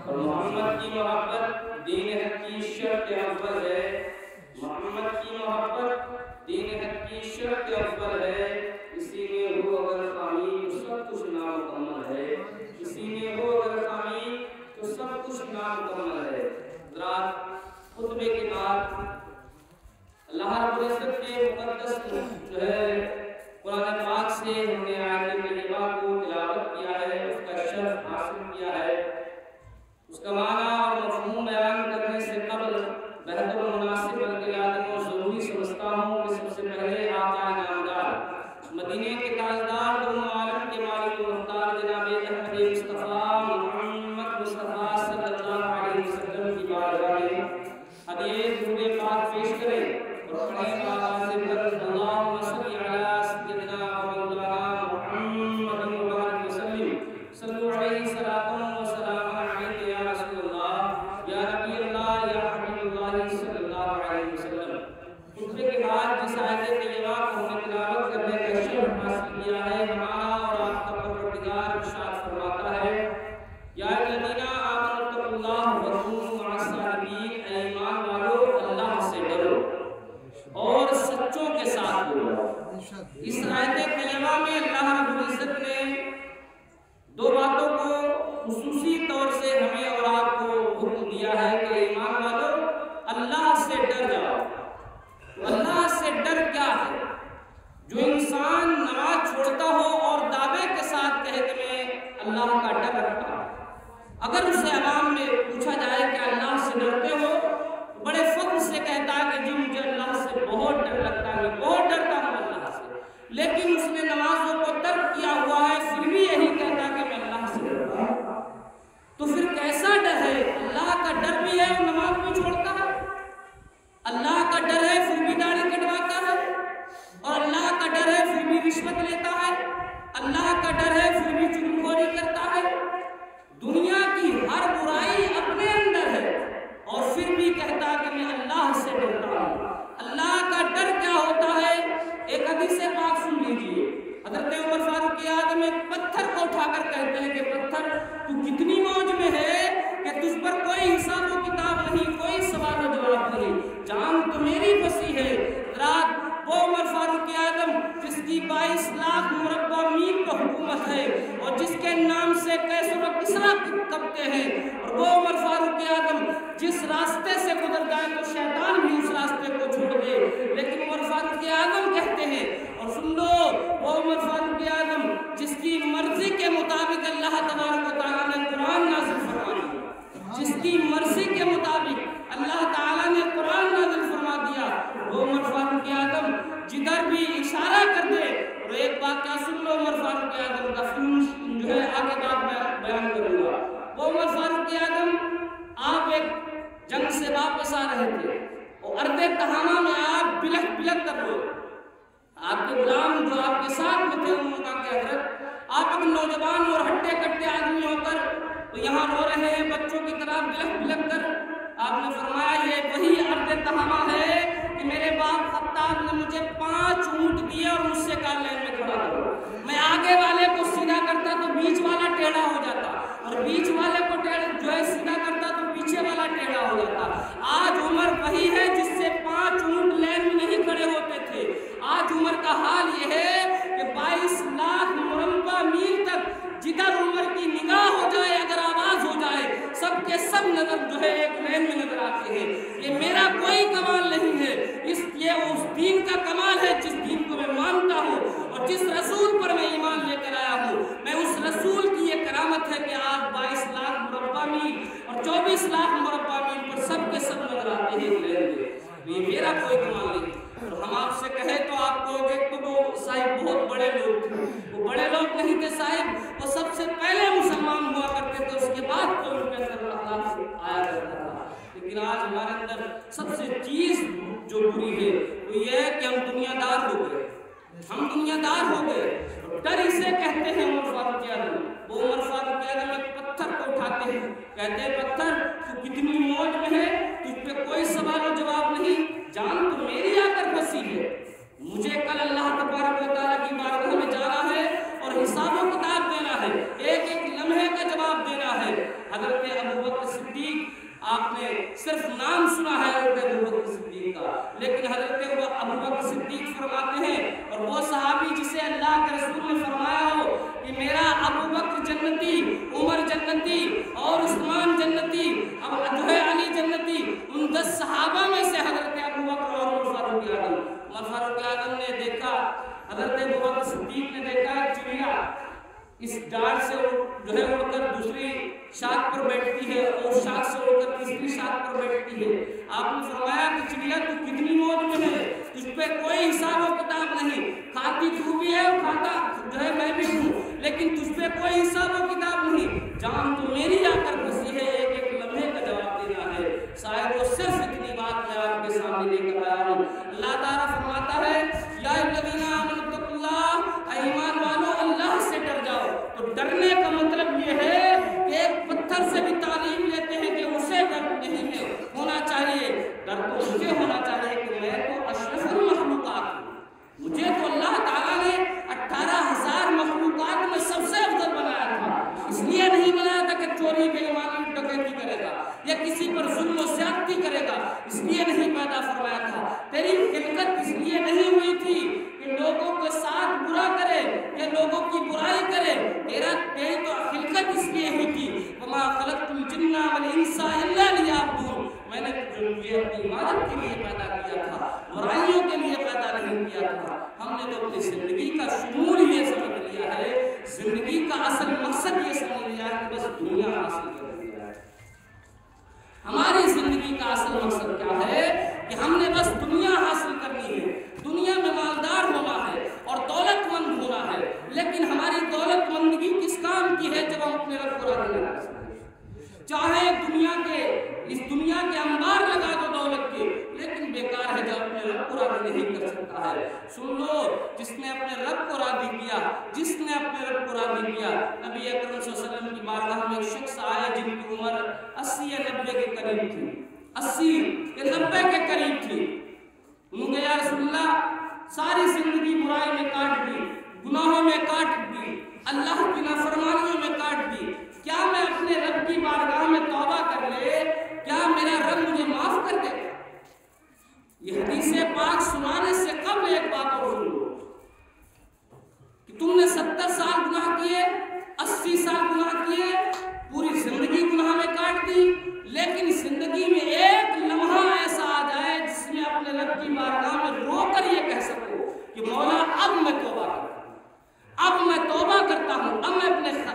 اور محمد کی محبت دین حق کی شرط اول ہے، محمد کی محبت دین حق کی شرط اول ہے، اسی میں ہو اگر خامی تو سب کچھ نامکمل ہے، اسی میں ہو اگر خامی تو سب کچھ نامکمل ہے۔ حضرات خطبے کے بعد اللہ رب العزت کے مقدس جو ہے قرآن پاک سے ہم نے آیت کریمہ کو تلاوت کیا ہے، اس کا شرح حاصل کیا ہے، اس کا معنی اور مفہوم بیان کرنے سے قبل بہتر و مناسب بلکہ لازم و ضروری سمجھتا ہوں کہ سب سے پہلے آقا نامدار مدینے کے تاجدار دونوں عالم کے مالک و مختار جناب احمد مصطفیٰ محمد مصطفیٰ صلی اللہ علیہ وسلم کی بارگاہ میں ہدیہ درود پاک پیش کریں اور پڑھیں آواز بلند اللہم صلی علی سیدنا و مولانا محمد مبارک وسلم صلو علیہ صلاۃ و سلام علیک یا رسول اللہ یا نبی اللہ یا حبیب اللہ صلی اللہ علیہ وسلم۔ خطبے کے بعد جس آیت طیبہ کو ہم نے تلاوت کرنے کا شرف حاصل کیا ہے، ہمارا اور آپ کا پروردگار ارشاد فرماتا ہے یا الذین آمنوا اتقوا اللہ وکونوا مع الصادقین، اے ایمان والو اللہ سے ڈرو اور سچوں کے ساتھ بولو۔ اس آیت طیبہ میں اللہ رب العزت نے دو باتوں کو خصوصی طور سے ہمیں اور آپ کو حکم دیا ہے کہ ایمان والو اللہ سے ڈر جاؤ۔ اللہ سے ڈر کیا ہے؟ جو انسان نماز چھوڑتا ہو اور دعوے کے ساتھ کہے کہ میں اللہ کا ڈر رکھتا ہوں، اگر اسے عوام میں پوچھا جائے کہ اللہ سے ڈرتے ہو تو بڑے فخر سے کہتا ہے کہ جی مجھے اللہ سے بہت ڈر لگتا ہے، میں بہت ڈرتا ہوں اللہ سے، لیکن اس نے نمازوں کو ترک کیا ہوا ہے پھر بھی یہی کہتا کہ میں اللہ سے ڈرتا ہوں۔ تو پھر کیسا ڈر ہے؟ اللہ کا ڈر بھی ہے اور نماز بھی چھوڑتا ہے، اللہ کا ڈر ہے پھر بھی داڑھی کٹواتا ہے، اور اللہ کا ڈر ہے پھر بھی رشوت لیتا ہے، اللہ کا ڈر ہے پھر بھی چغلخوری کرتا ہے، دنیا کی ہر برائی اپنے اندر ہے اور پھر بھی کہتا کہ میں اللہ سے ڈرتا ہوں۔ اللہ کا ڈر کیا ہوتا ہے؟ ایک حدیث پاک سن لیجئے، حضرت عمر فاروق اعظم ایک پتھر کو اٹھا کر کہتے ہیں کہ پتھر تو کتنی موج میں ہے کہ تجھ پر کوئی حساب و کتاب نہیں، کوئی سوال و جواب نہیں، جان تو میری پھنسی ہے۔ رات وہ عمر فاروق اعظم جس کی 22 لاکھ مربع میل پر حکومت ہے اور جس کے نام سے کیسر و کسریٰ کبتے ہیں، اور وہ عمر فاروق اعظم جس راستے سے گزر جائے تو شیطان بھی اس راستے کو چھوڑ دے، لیکن عمر فاروق اعظم کہتے ہیں، اور سن لو، وہ عمر فاروق اعظم جس کی مرضی کے مطابق اللہ تبارک و تعالیٰ نے قرآن نازل فرما دیا، جس کی مرضی کے مطابق اللہ تعالیٰ نے قرآن نازل فرما دیا، وہ عمر فاروق اعظم جدھر بھی اشارہ کر دے۔ اور ایک بات کیا سن لو، عمر فاروق اعظم کا فیوز جو ہے آگے بات بیان کروں گا۔ وہ عمر فاروق اعظم آپ ایک جنگ سے واپس آ رہے تھے اور ارض تہامہ میں آپ بلک بلک کر رہے، آپ کے غلام جو آپ کے ساتھ میں تھے انہوں نے کہا کہ حضرت آپ ایک نوجوان اور ہٹے کٹے آدمی ہو کر تو یہاں رو رہے ہیں بچوں کی طرح بلک بلک کر۔ آپ نے فرمایا یہ وہی ارض تہامہ ہے کہ میرے باپ خطاب نے مجھے 5 اونٹ دیے اور مجھ سے کہا لین میں کھڑا کرو، میں آگے والے کو سیدھا کرتا تو بیچ والا ٹیڑھا ہو جاتا، اور بیچ والے کو جو ہے سیدھا کرتا تو پیچھے والا ٹیڑھا ہو جاتا۔ آج عمر وہی ہے جس سے 5 اونٹ لین میں نہیں کھڑے ہوتے تھے، آج عمر کا حال یہ ہے کہ 22 لاکھ مربع میل تک جدھر عمر کی نگاہ ہو جائے، اگر آواز ہو جائے، سب کے سب نظر جو ہے ایک لین میں نظر آتے ہیں۔ یہ میرا کوئی کمال نہیں ہے، یہ اس دین کا کمال ہے جس دین کو میں مانتا ہوں اور جس رسول پر میں ایمان لے کر آیا ہوں۔ میں اس رسول کی یہ کرامت ہے کہ آپ 22 لاکھ مربع میل اور 24 لاکھ مربع میل پر سب کے سب نظر آتے ہیں لین میں، یہ میرا کوئی کمال نہیں۔ اور ہم آپ سے کہیں تو آپ کہو گے کہ وہ صاحب بہت بڑے لوگ تھے، وہ بڑے لوگ نہیں تھے صاحب، وہ سب سے پہلے مسلمان ہوا کرتے تھے، اس کے بعد تو ان کے اندر اللہ سے آیا کرتا تھا۔ لیکن آج ہمارے اندر سب سے چیز جو بری ہے وہ یہ ہے کہ ہم دنیا دار ہو گئے، ہم دنیا دار ہو گئے۔ ڈر اسے کہتے ہیں عمر فاروق اعظم۔ وہ عمر فاروق اعظم ایک پتھر کو اٹھاتے ہیں، کہتے ہیں پتھر تو کتنی موج میں ہے، تجھ پہ کوئی سوال و جواب نہیں، جان تو میری آ کر پھنسی ہے، مجھے کل اللہ تبارک و تعالیٰ کی بارگاہ میں جانا ہے اور حساب و کتاب دینا ہے، ایک ایک لمحے کا جواب دینا ہے۔ حضرت ابوبکر صدیق آپ نے صرف نام سنا ہے حضرت ابو بکر صدیق کا، لیکن حضرت ابو بکر صدیق فرماتے ہیں، اور وہ صحابی جسے اللہ کے رسول نے فرمایا ہو کہ میرا ابو بکر جنتی، عمر جنتی اور عثمان جنتی، اب جو ہے علی جنتی، ان 10 صحابہ میں سے حضرت ابو بکر اور عمر فاروق اعظم۔ عمر فاروق اعظم نے دیکھا، حضرت ابو بکر صدیق نے دیکھا ایک چڑیا اس ڈار سے جو ہے اڑ کر دوسری شاخ پر بیٹھتی ہے اور شاخ سے اڑ کر تیسری شاخ پر بیٹھتی ہے۔ آپ نے فرمایا کہ چڑیا تو کتنی موج میں ہے، اس پہ کوئی حساب و کتاب نہیں، کھاتی تو بھی ہے اور کھاتا جو ہے میں بھی ہوں، لیکن تجھ پہ کوئی حساب و کتاب نہیں، جان تو میری آ کر پھنسی ہے، ایک ایک لمحے کا جواب دینا ہے۔ شاید وہ صرف اتنی بات میں آپ کے سامنے لے کر آیا ہوں۔ اللہ تعالیٰ فرماتا ہے یا الذین آمنوا اتقوا اللہ، اے ایمان والو اللہ سے ڈر جاؤ۔ تو ڈرنے کا مطلب یہ ہے کہ ایک پتھر سے بھی تعلیم لیتے ہیں کہ اسے ڈر نہیں ہے ہونا چاہیے، ڈر تو مجھے ہونا چاہیے کہ میں تو اشرف المخلوقات ہوں، مجھے تو اللہ تعالیٰ نے 18,000 مخلوقات میں سب سے افضل بنایا تھا، اس لیے نہیں بنایا تھا کہ چوری بے ایمانی ڈکیتی کرے گا یا کسی پر ظلم و زیادتی کرے گا، اس لیے نہیں پیدا فرمایا تھا۔ تیری خلقت اس لیے نہیں ہوئی تھی کہ لوگوں کے ساتھ برا کرے یا لوگوں کی برائی کرے، تیری تو خلقت اس لیے ہوئی تھی وما خلقت الجن والانس الا لیعبدون، میں نے تجھے اپنی عبادت کے لیے پیدا کیا تھا، برائیوں کے لیے پیدا نہیں کیا تھا۔ ہم نے تو اپنی زندگی کا شمول یہ سمجھ لیا ہے، زندگی کا اصل مقصد یہ سمجھ لیا ہے کہ بس دنیا حاصل کرنی ہے۔ ہماری زندگی کا اصل مقصد کیا ہے کہ ہم نے بس دنیا حاصل کرنی ہے، دنیا میں مالدار ہونا ہے اور دولت مند ہونا ہے، لیکن ہماری دولت مندگی کس کام کی ہے جب ہم اپنے رب کو راضی نہیں کر سکتے؟ چاہے اس دنیا کے انبار لگا دو دولت کے، لیکن بیکار ہے جب اپنے رب کو راضی نہیں کر سکتا ہے۔ سن لو، جس نے اپنے رب کو راضی کیا، جس نے اپنے رب کو راضی کیا، نبی اکرم صلی اللہ علیہ وسلم کی بارگاہ میں ایک شخص آئے جن کی عمر 80 یا 90 کے قریب تھی، 80 یا 90 کے قریب تھی۔ انہوں نے یا رسول اللہ ساری زندگی برائی میں کاٹ دی، گناہوں میں کاٹ دی، اللہ کی نافرمانیوں میں کاٹ دی، کیا میں اپنے رب کی بارگاہ میں توبہ کر لے، کیا میرا رب مجھے معاف کر دے؟ یہ حدیث پاک سنانے سے قبل ایک بات اور سن لو کہ تم نے 70 سال گناہ کیے، 80 سال گناہ کیے، پوری زندگی گناہ میں کاٹ دی، لیکن زندگی میں ایک لمحہ ایسا آ جائے جس میں اپنے رب کی بارگاہ میں رو کر یہ کہہ سکو کہ مولا اب میں توبہ کرتا ہوں، اب میں توبہ کرتا ہوں، اب میں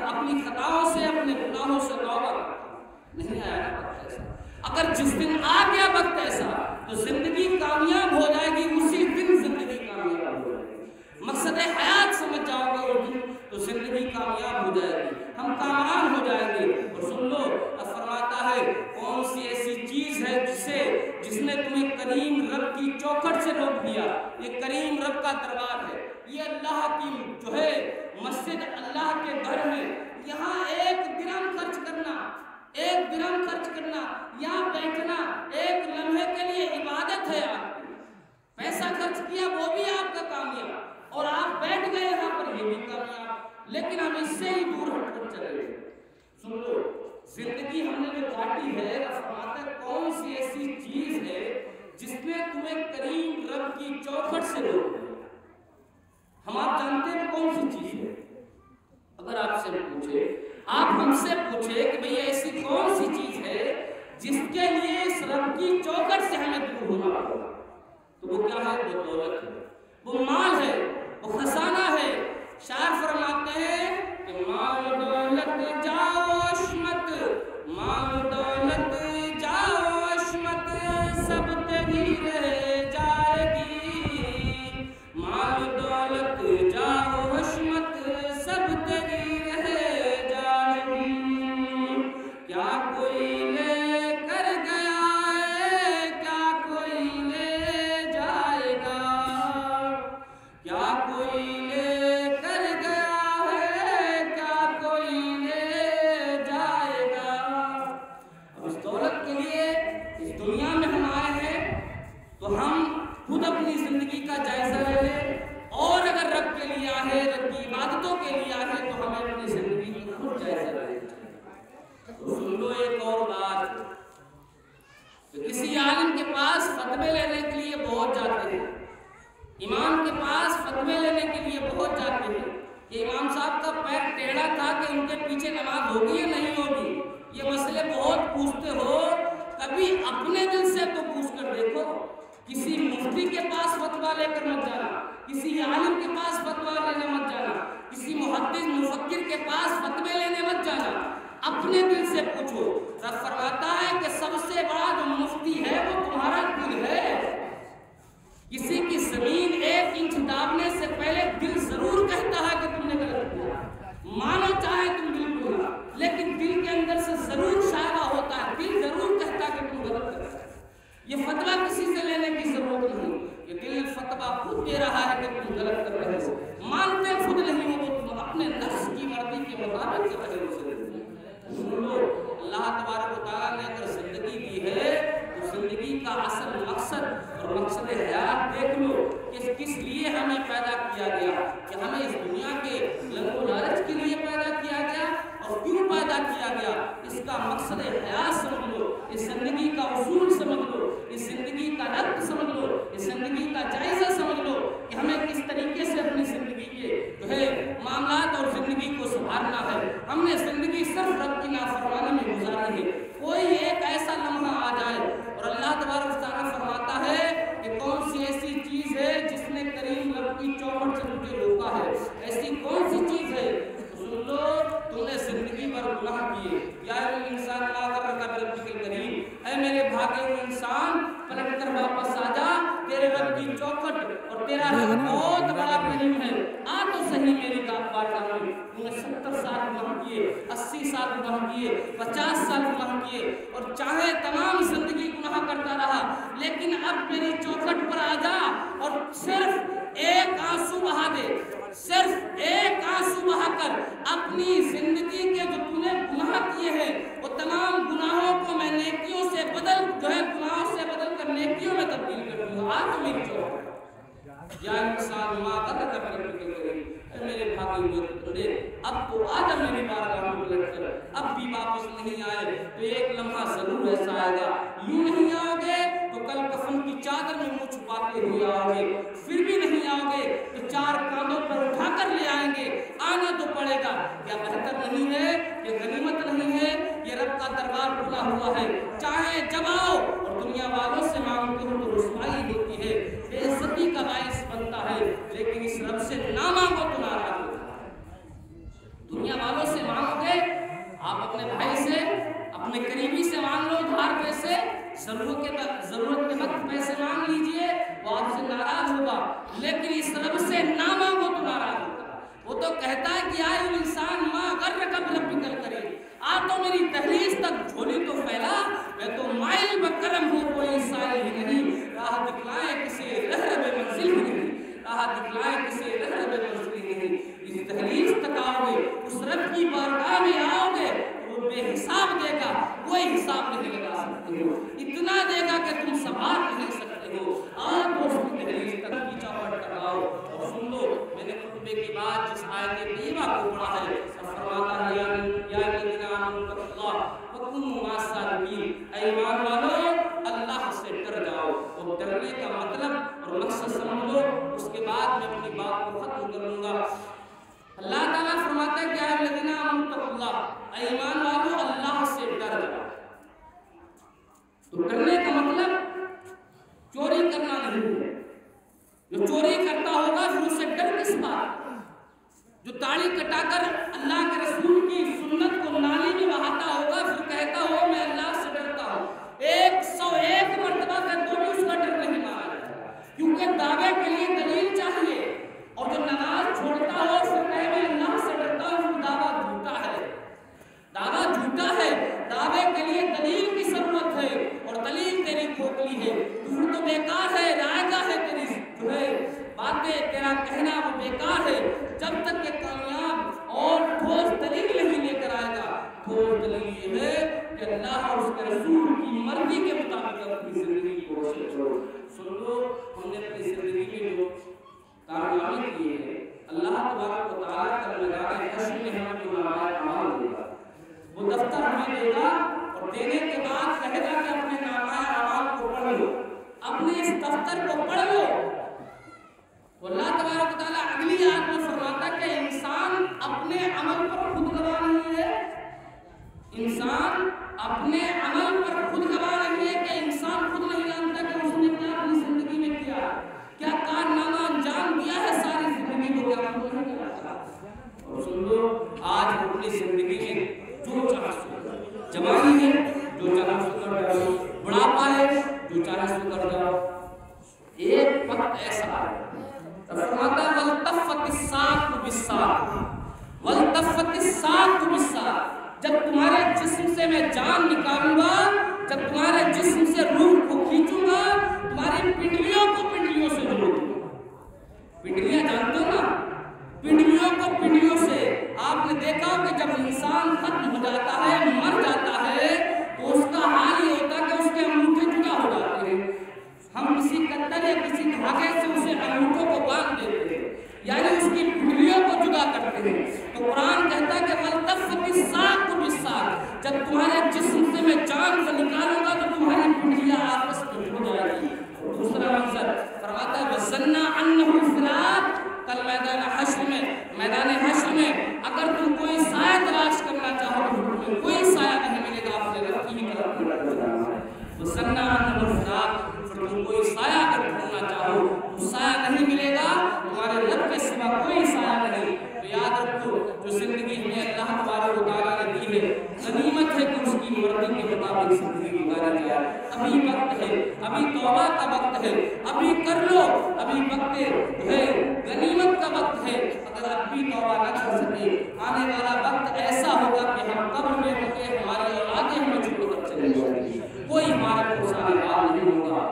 اپنی خطاؤں سے اپنے گناہوں سے توبہ کرتا ہوں۔ نہیں آیا وقت ایسا، اگر جس دن آ گیا وقت ایسا تو زندگی کامیاب ہو جائے گی، اسی دن زندگی کامیاب ہو جائے گی۔ مقصد حیات سمجھ جاؤ گے اور دن تو زندگی کامیاب ہو جائے گی، ہم کامران ہو جائیں گے۔ اور سن لو، اب فرماتا ہے کون سی ایسی چیز ہے جس نے تمہیں کریم رب کی چوکھٹ سے روک دیا؟ یہ کریم رب کا دربار ہے، یہ اللہ کی جو ہے مسجد، اللہ کے گھر میں یہاں ایک درہم خرچ کرنا، یہاں بیٹھنا ایک لمحے کے لیے عبادت ہے۔ آپ پیسہ خرچ کیا وہ بھی آپ کا کامیاب، اور آپ بیٹھ گئے یہاں پر یہ بھی کامیاب، لیکن ہم اس سے ہی دور ہٹ کر چلے گئے۔ سن لو، زندگی ہم نے جو کاٹی ہے، فرماتا ہے کون سی ایسی چیز ہے جس نے تمہیں کریم رب کی چوکھٹ سے روک دیا؟ ہم آپ جانتے ہیں کون سی چیز ہے؟ اگر آپ سے پوچھے، آپ ہم سے پوچھے کہ بھئی ایسی کون سی چیز ہے جس کے لیے اس رب کی چوکھٹ سے ہمیں دور ہونا ہوگا، تو وہ کیا ہے؟ وہ دولت ہے، وہ مال ہے، وہ خزانہ ہے۔ شاعر فرماتے ہیں کہ مال دولت جاؤ عشمت، مال دولت جاؤ عشمت سب تیری رہ جائے گی، مال دولت جاؤ عشمت سب تیری رہ جائے گی، کیا کوئی لے کر گیا ہے، کیا کوئی لے جائے گا، کیا کوئی لے کر گیا پوچھو. رب فرماتا ہے کہ سب سے بڑا جو مفتی ہے وہ تمہارا دل ہے. کسی کی زمین 1 انچ دابنے سے پہلے دل ضرور کہتا ہے کہ تم نے غلط کیا. مانو چاہے تم بالکل نہ، لیکن دل کے اندر سے ضرور شائبہ ہوتا ہے. دل ضرور کہتا ہے کہ تم غلط کر رہے. یہ فتویٰ کسی سے لینے کی ضرورت نہیں. یہ دل فتویٰ خود دے رہا ہے کہ تم غلط کر رہے ہو. مانتے خود نہیں ہو وہ تم اپنے نفس کی مرضی کے مطابق کر رہے ہو. سن لو، اللہ تبارک و تعالیٰ نے اگر زندگی دی ہے تو زندگی کا اصل مقصد اور مقصد حیات دیکھ لو کہ کس لیے ہمیں پیدا کیا گیا. کہ ہمیں اس دنیا کے لنگ و لالچ کے لیے پیدا کیا گیا اور کیوں پیدا کیا گیا. اس کا مقصد حیات سمجھ لو، اس زندگی کا اصول سمجھ لو، اس زندگی کا رب سمجھ لو، اس زندگی کا جائزہ سمجھ لو کہ ہمیں کس طریقے سے اپنی زندگی کے جو ہے معاملات اور زندگی کو سنبھالنا ہے. ہم نے زندگی صرف رب کی نافرمانی میں گزارنی ہے. کوئی ایک ایسا لمحہ آ جائے اور اللہ تبارک و تعالیٰ فرماتا ہے کہ کون سی ایسی چیز ہے جس نے کریم رب کی چوکھٹ سے مجھے روکا ہے. ایسی کون سی چیز ہے؟ سن لو، تم نے زندگی پر گناہ کیے. یا انسان لا کر رکھا برب کے کریم، اے میرے بھاگے ہوئے انسان پلٹ کر واپس آ جا. تیرے رب کی چوکھٹ اور تیرا رب بہت بڑا کریم ہے. آ تو صحیح میری بارگاہ میں. تم نے 70 سال گناہ کیے، 80 سال گناہ کیے، 50 سال گناہ کیے اور چاہے تمام زندگی گناہ کرتا رہا، لیکن اب میری چوکھٹ پر آ جا اور صرف ایک آنسو بہا دے. صرف ایک آنسو بہا کر اپنی زندگی کے جو تم نے گناہ کیے ہیں وہ تمام گناہوں کو میں نیکیوں سے بدل جو ہے گناہوں سے بدل کر نیکیوں میں تبدیل کر دوں. آ تو میری چوکھٹ. یا انسان ماں قدر کر اے میرے بھاگے ہوئے بندے، اب تو آجا میری بارگاہ میں پلٹ کر. اب بھی واپس نہیں آئے تو ایک لمحہ ضرور ایسا آئے گا. یوں نہیں آؤ گے تو کل کفن کی چادر میں منہ چھپاتے ہوئے آؤ گے. پھر بھی نہیں آؤ گے تو 4 کاندھوں پر اٹھا کر لے آئیں گے. آنا تو پڑے گا. کیا بہتر نہیں ہے؟ یہ غنیمت نہیں ہے؟ یہ رب کا دربار کھلا ہوا ہے. چاہے جب آؤ اور دنیا والوں سے مانگتے ہو تو رسوائی ہوتی ہے، بے عزتی کا باعث بنتا ہے. لیکن اس رب سے نہ مانگو تو ناراض ہوتا ہے. دنیا والوں سے مانگو گے، آپ اپنے بھائی سے اپنے قریبی سے مانگ لو ادھار پیسے، ضرورت کے وقت پیسے مانگ لیجئے، وہ آپ سے ناراض ہوگا. لیکن اس رب سے نہ مانگو تو ناراض ہوگا. وہ تو کہتا ہے کہ آئے انسان ماں اگر رقم رب کر کرے. آ تو میری دہلیز تک جھولی تو پھیلا. میں تو مائل بکرم ہوں، کوئی سائل ہی نہیں. راہ دکھلائے کسے رہرب منزل ہی نہیں. راہ دکھلائے کسے رہرب منزل ہی نہیں. اس دہلیز تک آؤ گے، اس رب کی بارگاہ میں آؤ گے، وہ بے حساب دے گا. کوئی حساب نہیں لگا سکتے ہو. اتنا دے گا کہ تم سنبھال نہیں سکتے ہو. آج تو اس کی دہلیز تک کی چوکھٹ تک آؤ. اور سن لو، میں نے خطبے کے بعد جس آیت کریمہ کو پڑھا ہے، فرماتا ہے یا الذین آمنوا اتقوا اللہ وکونوا مع الصادقین. اے ایمان والو، اللہ سے ڈر جاؤ. اور ڈرنے کا مطلب اور مقصد سمجھ لو. اس کے بعد میں اپنی بات کو ختم کر لوں گا. اللہ تعالیٰ فرماتا ہے کہ یا الذین آمنوا اتقوا اللہ، اے ایمان والو اللہ سے ڈر جاؤ. تو ڈرنے کا مطلب چوری کرنا نہیں ہے. جو چوری کرتا ہوگا پھر اسے ڈر کس بات؟ جو داڑھی کٹا کر اللہ کے رسول کی سنت کو نالی میں بہاتا ہوگا پھر کہتا ہو میں اللہ سے ڈرتا ہوں. 101 مرتبہ کہ تو بھی اس کا ڈر نہیں مانا جائے، کیونکہ دعوے کے لیے دلیل چاہیے. اور جو نماز چھوڑتا ہو پھر کہے میں اللہ سے ڈرتا ہوں، وہ دعویٰ جھوٹا ہے. دعویٰ جھوٹا ہے. دعوے کے لیے دلیل کی ضرورت ہے اور دلیل تیری کھوکھلی ہے. تو تو بیکار ہے، رائے گاہ ہے تیری جو ہے باتیں، تیرا کہنا وہ بیکار ہے. جب تک کہ کامیاب اور ٹھوس دلیل نہیں لے کر آئے گا. ٹھوس دلیل یہ ہے کہ اللہ اور اس کے رسول کی مرضی کے مطابق اپنی زندگی کو کوشش کرو. سن لو، ہم نے اپنی زندگی میں جو کامیابی کی ہے، اللہ تبارک و تعالیٰ کا میدان حشر میں ہمیں جو اعمال دے گا، وہ دفتر ہمیں دے گا اور دینے کے بعد کہے گا کہ اپنے نامۂ اعمال کو پڑھ لو، اپنے اس دفتر کو پڑھ لو. تو اللہ تبارک و تعالیٰ اگلی آیت میں فرماتا کہ انسان اپنے عمل پر خود گواہ نہیں ہے. انسان اپنے عمل پر خود گواہ نہیں ہے کہ انسان خود نہیں جانتا کہ اس نے کیا اپنی زندگی میں کیا کارنامہ انجام دیا ہے ساری زندگی کو، کیا خود نہیں جانتا. اور سن لو، آج اپنی زندگی میں جو چاہ سو، جب تمہارے جسم سے روح کو کھینچوں گا، تمہاری پنڈلیوں کو پنڈلیوں سے جوڑوں گا۔ پنڈلیاں جانتے ہو نا، پنڈلیوں کو پنڈلیوں سے۔ آپ نے دیکھا کہ جب انسان ختم ہو جاتا ہے، مر جاتا ہے، تو اس کا حال یہ ہوتا ہے کہ اس کے انگوٹھے جدا ہو جاتے ہیں۔ ہم کسی کتر یا کسی دھاگے سے اسے انگوٹھوں کو باندھ دیتے ہیں، یعنی اس کی پنڈلیوں کو جدا کرتے ہیں۔ تو قرآن کہتا ہے کہ وَالْتَفَّتِ السَّاقُ بِالسَّاقِ، جب تمہارے جسم سے میں جان کو نکالوں گا تو تمہاری پنڈلیاں آپس میں جڑ جائیں گی۔ دوسرا منظر فرماتا ہے وَظَنَّ أَنَّهُ الْفِرَاقُ، کل میدان حشر میں اگر تم کوئی سایہ تلاش کرنا چاہو تو تمہیں کوئی سایہ نہیں ملے گا، اپنے رب کی ہی طرف لوٹ جانا ہے۔ وَظَنَّ أَنَّهُ الْفِرَاقُ، پھر تم کوئی سایہ اگر ڈھونڈنا چاہو تو سایہ نہیں ملے گا، تمہارے رب کے سوا کوئی سایہ نہیں۔ تو یاد رکھو جو زندگی میں اللہ تبارک و تعالیٰ نے دی ہے، غنیمت ہے کہ اس کی مرضی کے مطابق زندگی گزاری جائے۔ ابھی وقت ہے، ابھی توبہ کا وقت ہے، ابھی کر لو، ابھی وقت ہے، غنیمت کا وقت ہے۔ اگر اب بھی توبہ نہ کر سکے، آنے والا وقت ایسا ہوگا کہ ہم قبر میں ہوں گے، ہماری اولادیں ہمیں چھوڑ کر چلے جائیں گی، کوئی ہمارے کو سہارا نہیں ہوگا۔